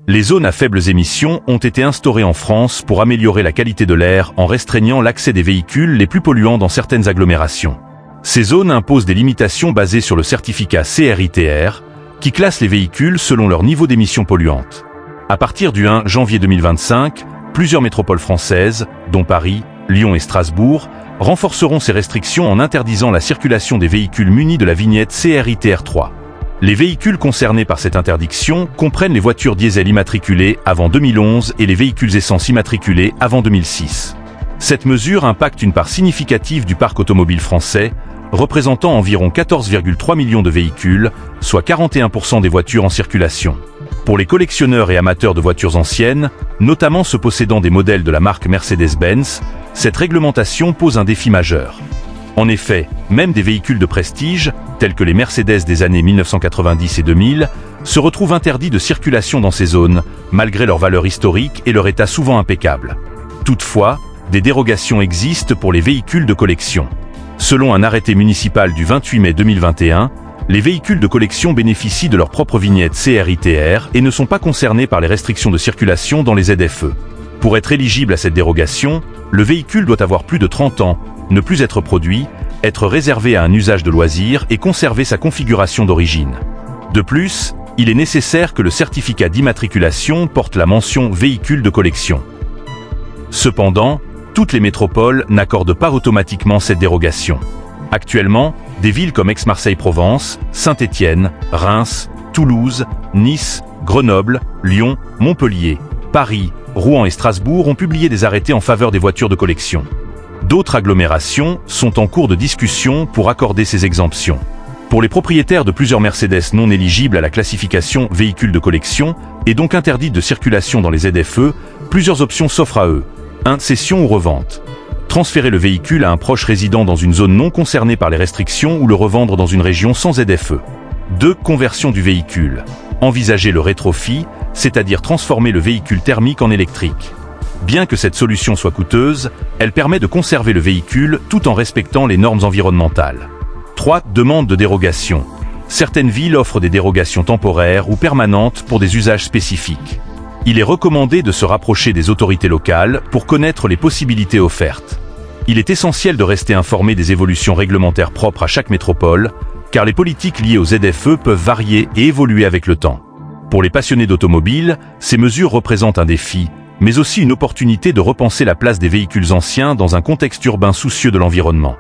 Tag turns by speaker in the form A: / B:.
A: Les zones à faibles émissions ont été instaurées en France pour améliorer la qualité de l'air en restreignant l'accès des véhicules les plus polluants dans certaines agglomérations. Ces zones imposent des limitations basées sur le certificat CRITR, qui classe les véhicules selon leur niveau d'émissions polluantes. À partir du 1 janvier 2025, plusieurs métropoles françaises, dont Paris, Lyon et Strasbourg, renforceront ces restrictions en interdisant la circulation des véhicules munis de la vignette CRITR 3. Les véhicules concernés par cette interdiction comprennent les voitures diesel immatriculées avant 2011 et les véhicules essence immatriculés avant 2006. Cette mesure impacte une part significative du parc automobile français, représentant environ 14,3 millions de véhicules, soit 41% des voitures en circulation. Pour les collectionneurs et amateurs de voitures anciennes, notamment ceux possédant des modèles de la marque Mercedes-Benz, cette réglementation pose un défi majeur. En effet, même des véhicules de prestige, tels que les Mercedes des années 1990 et 2000, se retrouvent interdits de circulation dans ces zones, malgré leur valeur historique et leur état souvent impeccable. Toutefois, des dérogations existent pour les véhicules de collection. Selon un arrêté municipal du 28 mai 2021, les véhicules de collection bénéficient de leur propre vignette CRITR et ne sont pas concernés par les restrictions de circulation dans les ZFE. Pour être éligible à cette dérogation, le véhicule doit avoir plus de 30 ans, ne plus être produit, être réservé à un usage de loisir et conserver sa configuration d'origine. De plus, il est nécessaire que le certificat d'immatriculation porte la mention « véhicule de collection ». Cependant, toutes les métropoles n'accordent pas automatiquement cette dérogation. Actuellement, des villes comme Aix-Marseille-Provence, Saint-Étienne, Reims, Toulouse, Nice, Grenoble, Lyon, Montpellier, Paris, Rouen et Strasbourg ont publié des arrêtés en faveur des voitures de collection. D'autres agglomérations sont en cours de discussion pour accorder ces exemptions. Pour les propriétaires de plusieurs Mercedes non éligibles à la classification véhicules de collection et donc interdites de circulation dans les ZFE, plusieurs options s'offrent à eux. 1. Cession ou revente. Transférer le véhicule à un proche résident dans une zone non concernée par les restrictions ou le revendre dans une région sans ZFE. 2. Conversion du véhicule. Envisager le rétrofit, c'est-à-dire transformer le véhicule thermique en électrique. Bien que cette solution soit coûteuse, elle permet de conserver le véhicule tout en respectant les normes environnementales. 3. Demande de dérogation. Certaines villes offrent des dérogations temporaires ou permanentes pour des usages spécifiques. Il est recommandé de se rapprocher des autorités locales pour connaître les possibilités offertes. Il est essentiel de rester informé des évolutions réglementaires propres à chaque métropole, car les politiques liées aux ZFE peuvent varier et évoluer avec le temps. Pour les passionnés d'automobile, ces mesures représentent un défi, mais aussi une opportunité de repenser la place des véhicules anciens dans un contexte urbain soucieux de l'environnement.